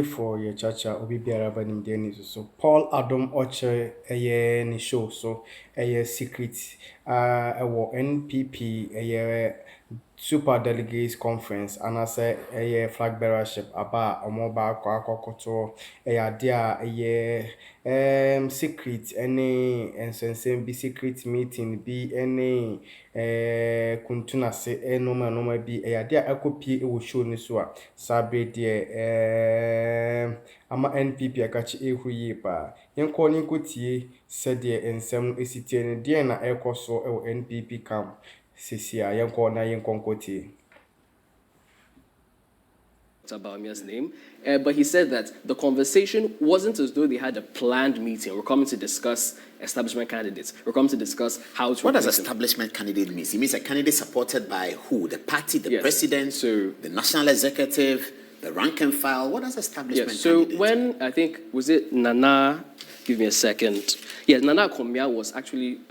for your chacha obi biara banim de ni so Paul Adam Oche ni show so secret ɛwɔ NPP super delegates conference and as a flag bearership aba omo ba akokoto ade a secret any ensensem bi secret meeting bi any kuntuna se normal bi ade a akopie e wo show ni so a sabre de ama NPP akachi ehuyi pa yenko ni nkotie se de ensem esitie ne de na ekoso e wo NPP camp Sisia yenko na yenko nkotie Bawumia's name, but he said that the conversation wasn't as though they had a planned meeting. We're coming to discuss establishment candidates. We're coming to discuss how to. What does establishment candidate mean? It means a candidate supported by who? The party, the president, the national executive, the rank and file. What does establishment candidate mean? When, I think, was it Nana, give me a second. Yeah, Nana Komia was actually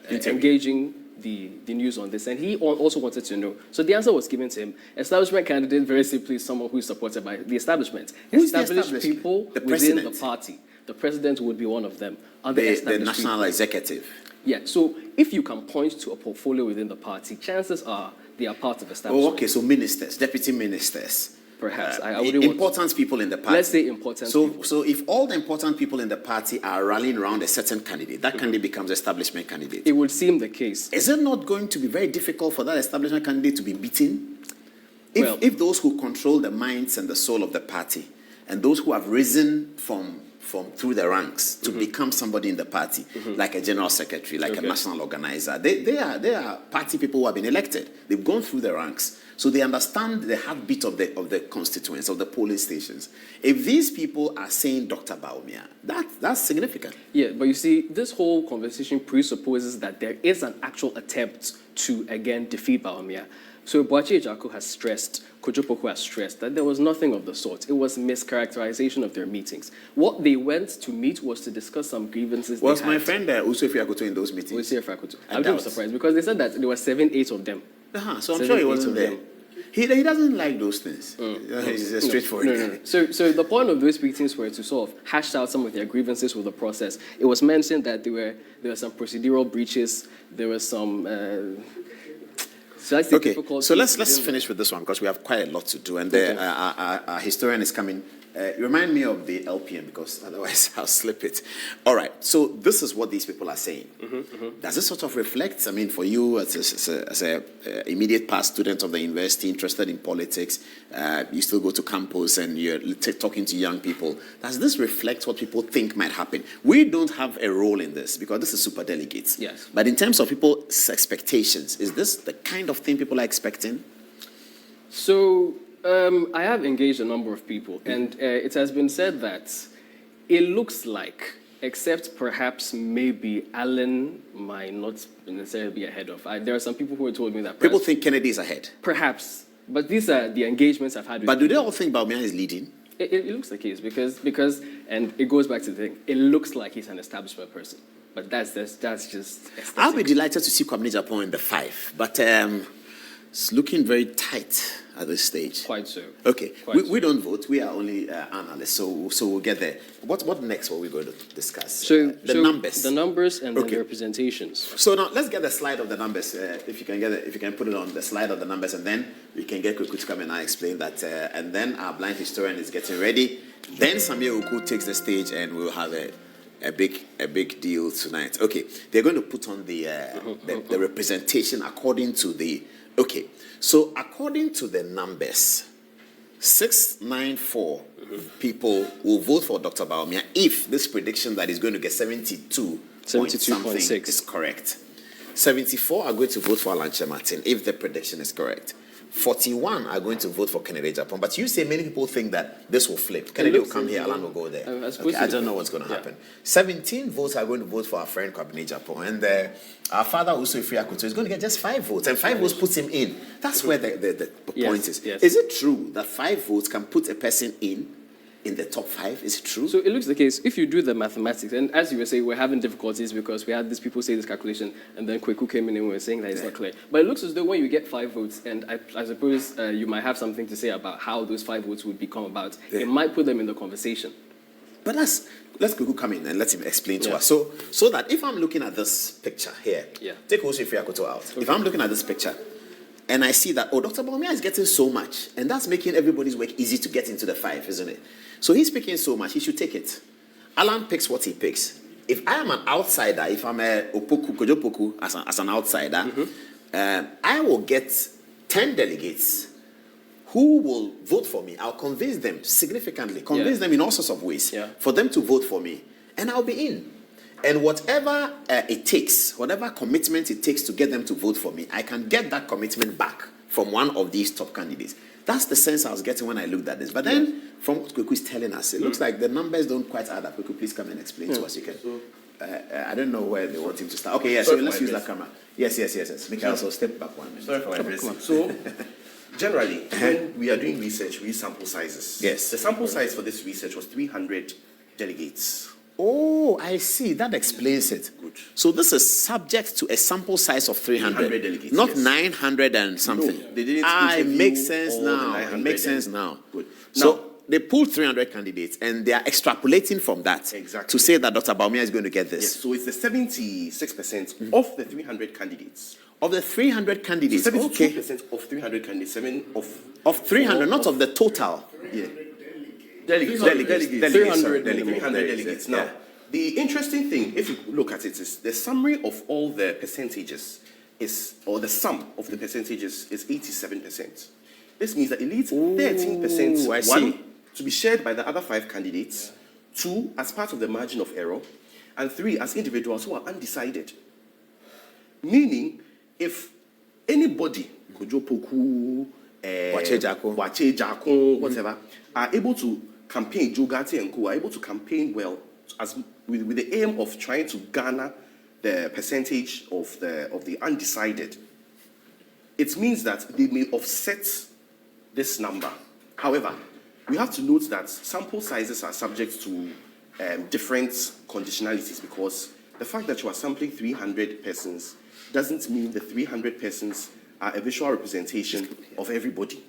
engaging the news on this, and he also wanted to know. So the answer was given to him. Establishment candidate, very simply, someone who is supported by the establishment. Established people within the party. The president would be one of them. The national executive. Yeah, so if you can point to a portfolio within the party, chances are they are part of establishment. Oh, okay, so ministers, deputy ministers. Perhaps. Important people in the party. Let's say important people. So if all the important people in the party are rallying around a certain candidate, that candidate becomes establishment candidate. It would seem the case. Is it not going to be very difficult for that establishment candidate to be beaten? If those who control the minds and the soul of the party, and those who have risen from through the ranks to become somebody in the party, like a general secretary, like a national organizer, they are party people who have been elected. They've gone through the ranks. So they understand the heartbeat of the constituents, of the polling stations. If these people are saying Dr. Bawumia, that's significant. Yeah, but you see, this whole conversation presupposes that there is an actual attempt to, again, defeat Bawumia. So Boachi Ejaku has stressed, Kojopoku has stressed, that there was nothing of the sort. It was mischaracterization of their meetings. What they went to meet was to discuss some grievances. Was my friend Usofi Akoto in those meetings? Usofi Akoto. I'm surprised because they said that there were 7-8 of them. So I'm sure he wasn't there. He doesn't like those things. He's a straightforward guy. So the point of those meetings were to sort of hash out some of their grievances with the process. It was mentioned that there were some procedural breaches. There were some. So let's finish with this one because we have quite a lot to do, and our historian is coming. Remind me of the LPM because otherwise I'll slip it. All right. So this is what these people are saying. Does this sort of reflect? I mean, for you as a immediate past student of the university, interested in politics, you still go to campus and you're talking to young people. Does this reflect what people think might happen? We don't have a role in this because this is super delegates. Yes. But in terms of people's expectations, is this the kind of thing people are expecting? So. I have engaged a number of people, and it has been said that it looks like, except perhaps maybe Allen might not necessarily be ahead of. There are some people who have told me that people think Kennedy is ahead. Perhaps, but these are the engagements I've had with. But do they all think Bawumia is leading? It looks like he is because, and it goes back to the thing. It looks like he's an establishment person, but that's just. Aesthetic. I'll be delighted to see Kwabena Japan in the 5, but it's looking very tight at this stage. Quite so. Okay, we don't vote. We are only analysts, so we'll get there. What next? What we're going to discuss? The numbers. The numbers and the representations. So now let's get the slide of the numbers. If you can put it on the slide of the numbers, and then we can get Kuku to come and I explain that. And then our blind historian is getting ready. Then Samir Uku takes the stage, and we'll have a big deal tonight. Okay, they're going to put on the representation according to the. Okay, so according to the numbers, 694 people will vote for Dr. Bawumia if this prediction that is going to get 72.6 is correct. 74 are going to vote for Alanche Martin if the prediction is correct. 41 are going to vote for Kennedy Japan. But you say many people think that this will flip. Kennedy will come here, Alan will go there. Okay, I don't know what's going to happen. 17 votes are going to vote for our friend Kwabena Japan. And our father, Usofi Akoto, is going to get just 5 votes. And 5 votes puts him in. That's where the point is. Yes. Is it true that 5 votes can put a person in? in the top 5? Is it true? So it looks the case. If you do the mathematics, and as you were saying, we're having difficulties because we had these people say this calculation, and then Kweku came in and we were saying that it's not clear. But it looks as though when you get 5 votes, and I suppose you might have something to say about how those 5 votes would become about, it might put them in the conversation. But let's Kweku come in and let him explain to us. So that if I'm looking at this picture here, take Osi Friakoto out. Okay. If I'm looking at this picture, and I see that, Dr. Bawumia is getting so much, and that's making everybody's work easy to get into the 5, isn't it? So he's picking so much, he should take it. Alan picks what he picks. If I am an outsider, if I'm a Opoku, Kojo Poku, as an outsider, I will get 10 delegates who will vote for me. I'll convince them significantly, convince them in all sorts of ways for them to vote for me, and I'll be in. And whatever it takes, whatever commitment it takes to get them to vote for me, I can get that commitment back from one of these top candidates. That's the sense I was getting when I looked at this. But then, from what Kweku is telling us, it looks like the numbers don't quite add up. Kweku, please come and explain to us. You can. I don't know where they want him to start. Okay, so let's use that camera. Yes. Mikhail, so step back 1 minute. Sorry for my addressing. So, generally, when we are doing research, we use sample sizes. Yes. The sample size for this research was 300 delegates. Oh, I see. That explains it. Good. So this is subject to a sample size of 300 delegates, not 900 and something. No, they didn't it interview makes sense all the now. 900 It makes sense now. Good. So they pulled 300 candidates, and they are extrapolating from that Exactly. to say that Dr. Bawumia is going to get this. Yes, so it's the 76% of the 300 candidates. Of the 300 candidates, 72% of 300 candidates, of 300, not of the total. Yeah. Delegates. 300 delegates. Now, the interesting thing, if you look at it, is the summary of all the percentages or the sum of the percentages is 87%. This means that it leaves 13%, I see. 1, to be shared by the other 5 candidates, 2, as part of the margin of error, and 3, as individuals who are undecided. Meaning, if anybody, Kojo Poku, Wache Jako, whatever, are able to campaign, Jogati and Co, are able to campaign well, with the aim of trying to garner the percentage of the undecided, it means that they may offset this number. However, we have to note that sample sizes are subject to different conditionalities, because the fact that you are sampling 300 persons doesn't mean the 300 persons are a visual representation of everybody.